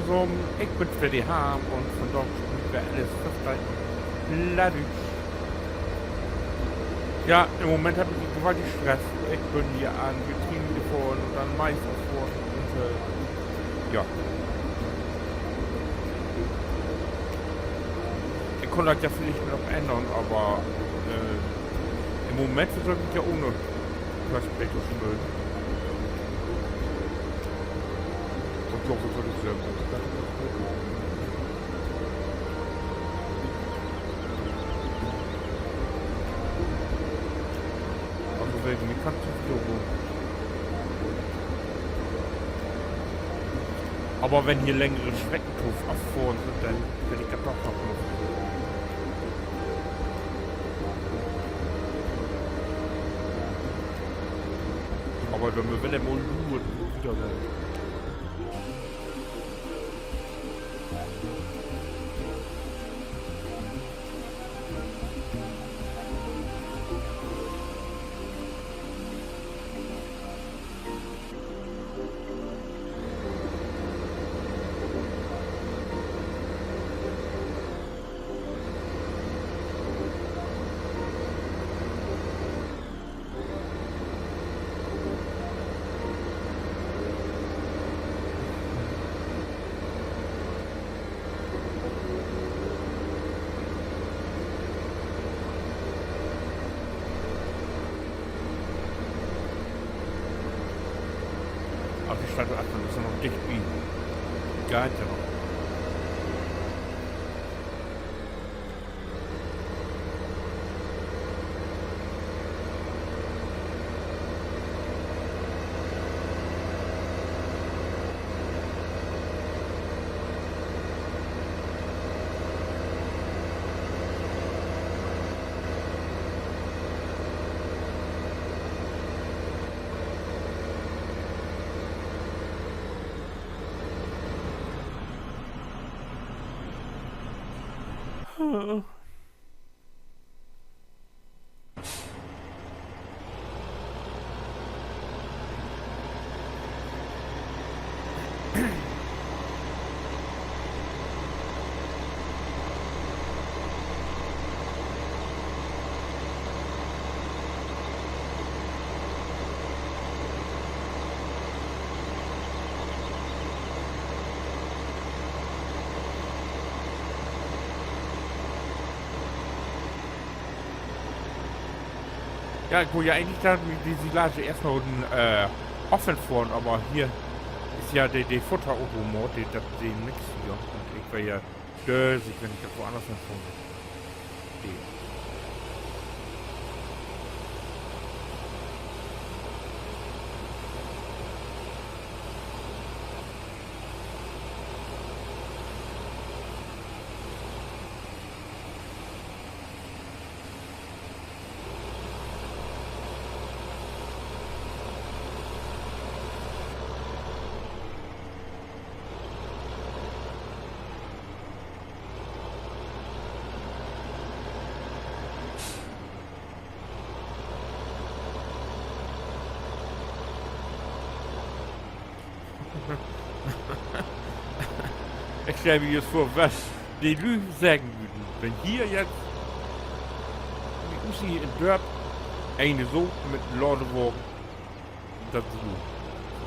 langsam, ich bin für die Harm und von dort spielt wir alles fertig. Ja, im Moment habe ich gewaltig Stress. Ich bin hier an Betrieben gefahren und dann Mais ausfahren und ja. Ich konnte das ja vielleicht noch ändern, aber im Moment sollte ich ja ohne Verspätung schmöden. Und ich glaube, soll ich sehr gut. Also wegen mir kannst du so. Aber wenn hier längere Strecken abfahren sind, dann will ich das doch noch nutzen. Aber wenn wir mal nur wieder werden. Auf die Stadt achten, das ist noch dicht wie. Geht ja noch. Ja, ich wollte ja eigentlich dann die Silage erstmal offen fahren, aber hier ist ja der Futterautomat, das sehen nix hier. Und ich wäre ja dösig, wenn ich das woanders hinfahren würde. Ich stelle mir jetzt vor, was die Lü sagen würden, wenn hier jetzt die Ussi in Dörp eine so mit Ladewagen dazu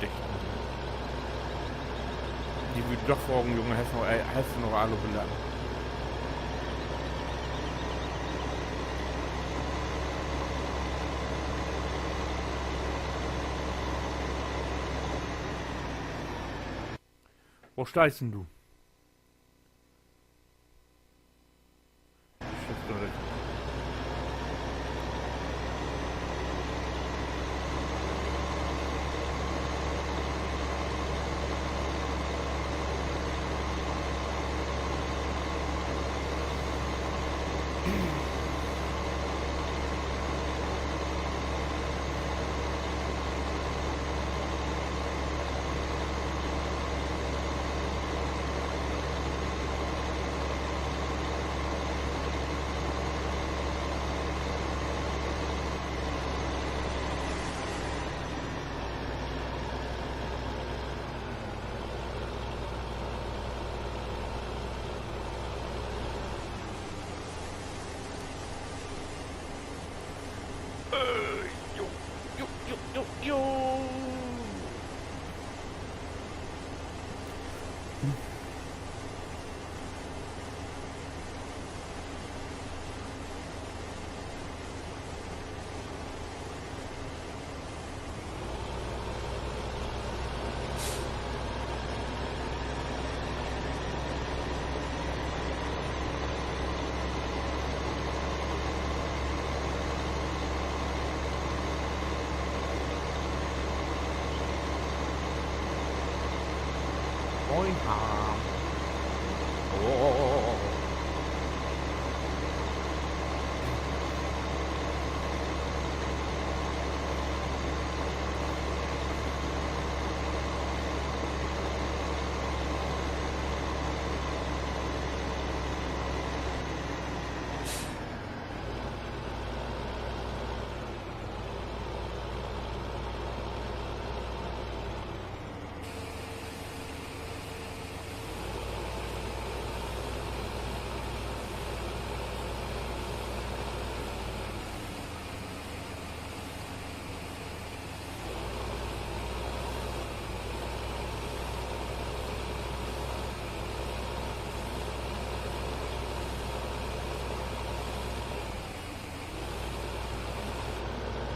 dicht. Die würden doch fragen, Junge, hast du noch alle beladen? Wo steigst denn du? neuen haben. Oh.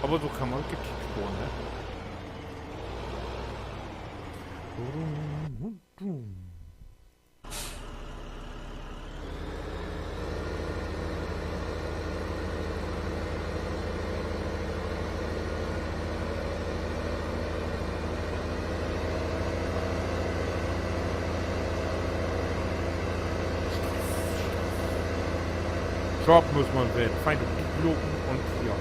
Aber so kann man gekickt worden, ne? Job muss man werden. Feinde Piloten und ja.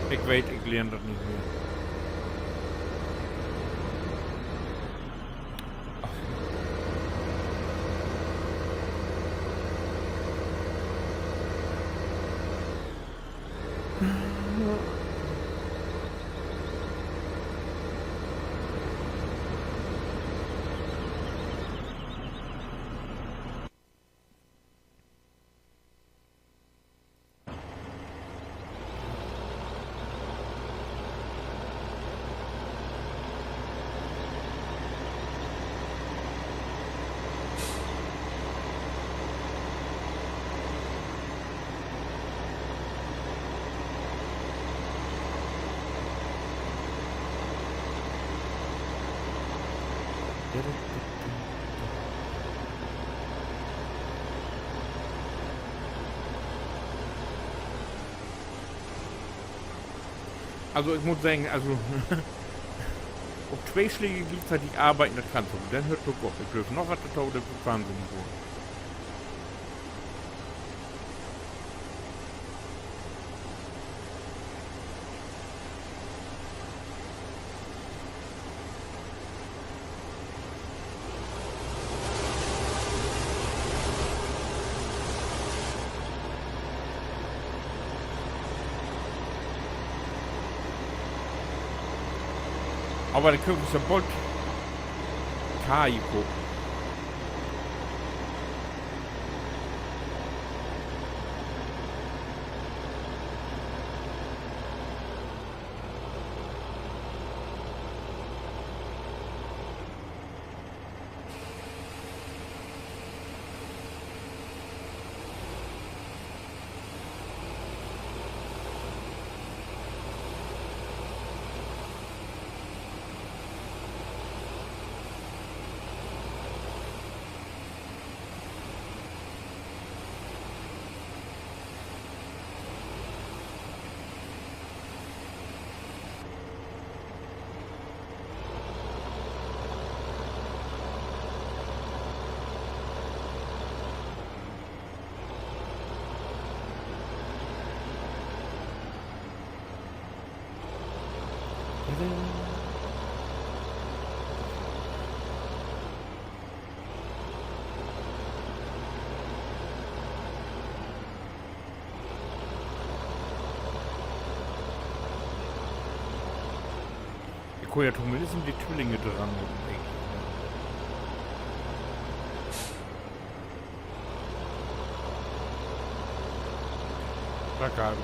Ik weet, ik leer dat niet meer. Also ich muss sagen, also ob Zweischläge gleichzeitig arbeiten, das kannst du. Dann hört du auf. Ich dürfen noch was da, das ist wahnsinnig wohl. Aber der König ist ja bald Kaiko. kann ja zumindest die Zwillinge dran und denke ich. Da gar nicht.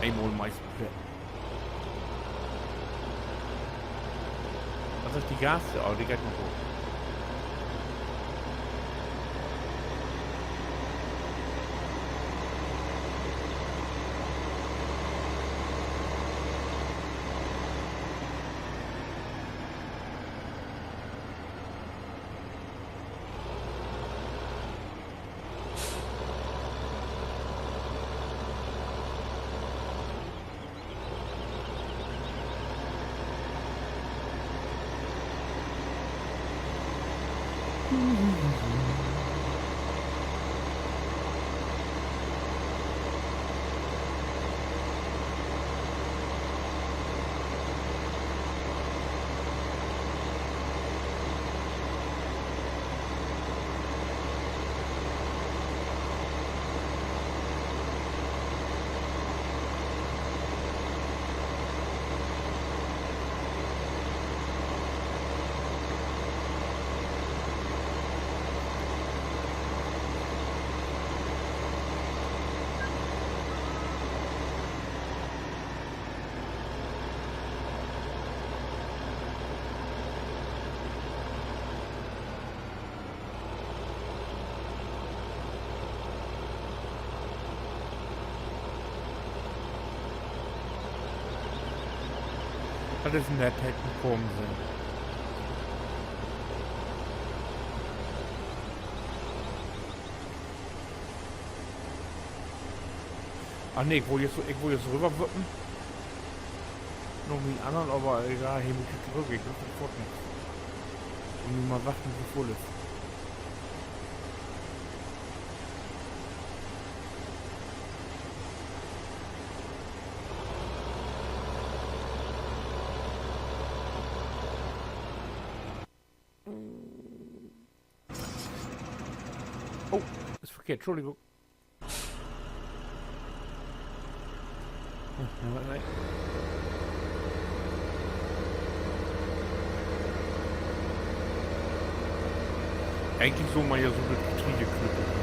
Einmal meistens. Was ist die Gas? Oh, die geht noch hoch. Das ist in der Technikform sind. Ach ne, ich wollte jetzt rüberwippen. Noch mit anderen, aber egal, hier muss ich zurück, ich muss sofort nichts. Und nur mal warten, wie voll ist. Oh, ist verkehrt, Entschuldigung. Nein. Eigentlich soll man ja so eine Getriebe knüppeln.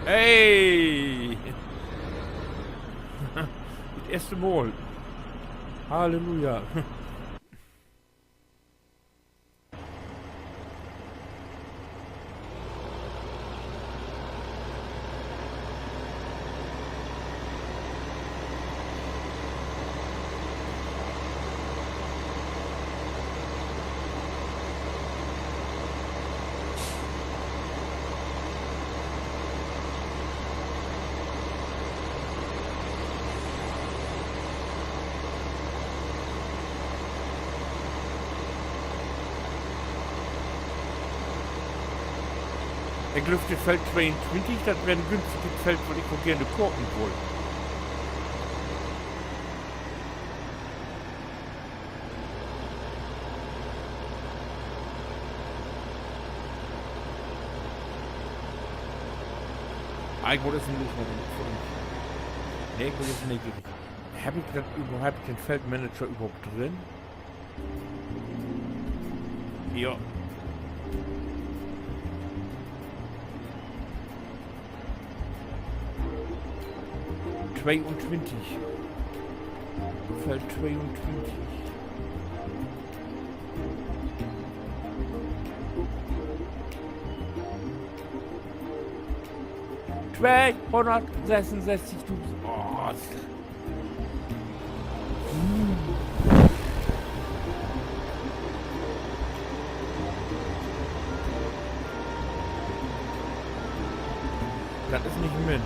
Hey! Das erste Mal. Halleluja. Der Glüfte Feld 22, das wäre ein günstiges Feld, weil ich auch gerne korken wollte. Eigentlich ist es nicht mehr für uns. Nee, ich will jetzt nicht. Habe ich das überhaupt, den Feldmanager überhaupt drin? Ja. Feld 22. Feld 22. 266.000. Oh. Das ist nicht mit.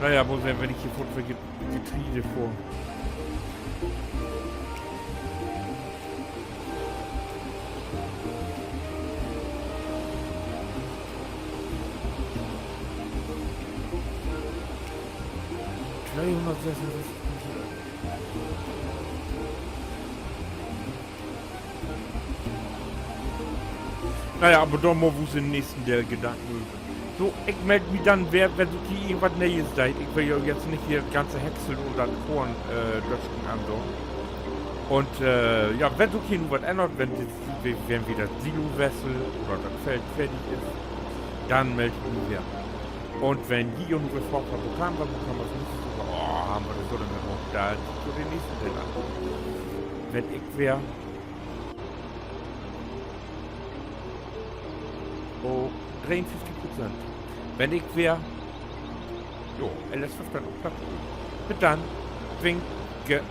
Naja, wo sind, wenn ich hier vor Getriebe vor. Naja, aber doch mal, wo sind den nächsten der Gedanken. So, ich melde mich dann, wenn du die irgendwas Neues seid. Ich will ja jetzt nicht hier das ganze Häcksel und das Korn döschen an so. Und ja, wenn du hier was ändert, wenn wieder Silo-Wessel oder das Feld fertig ist, dann melde ich mich wieder. Und wenn die und wir vorher bekommen, dann bekommen wir es nicht. Oh, haben wir das so lange noch. Da zu den nächsten Teller. Wenn ich wäre. Oh, 53%. Wenn ich wäre. Jo, LS5 dann auch Platz. Bis dann. Winke.